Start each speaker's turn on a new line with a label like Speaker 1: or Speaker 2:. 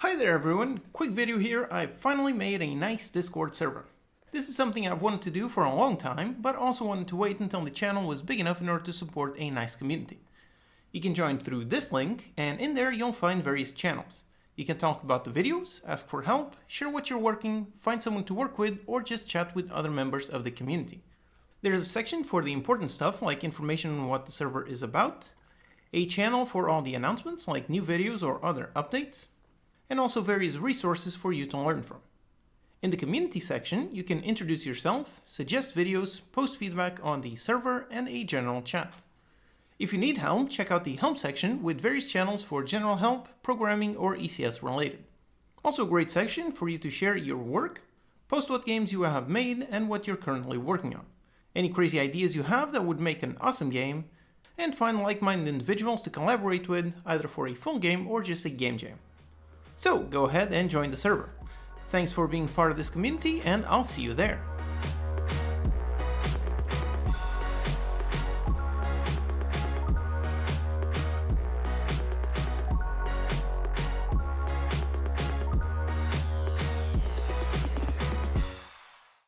Speaker 1: Hi there everyone, quick video here. I finally made a nice Discord server. This is something I've wanted to do for a long time, but also wanted to wait until the channel was big enough in order to support a nice community. You can join through this link, and in there you'll find various channels. You can talk about the videos, ask for help, share what you're working, find someone to work with, or just chat with other members of the community. There's a section for the important stuff like information on what the server is about, a channel for all the announcements like new videos or other updates, and also various resources for you to learn from. In the community section, you can introduce yourself, suggest videos, post feedback on the server, and a general chat. If you need help, check out the help section with various channels for general help, programming, or ECS related. Also a great section for you to share your work, post what games you have made and what you're currently working on, any crazy ideas you have that would make an awesome game, and find like-minded individuals to collaborate with either for a full game or just a game jam. So go ahead and join the server. Thanks for being part of this community, and I'll see you there.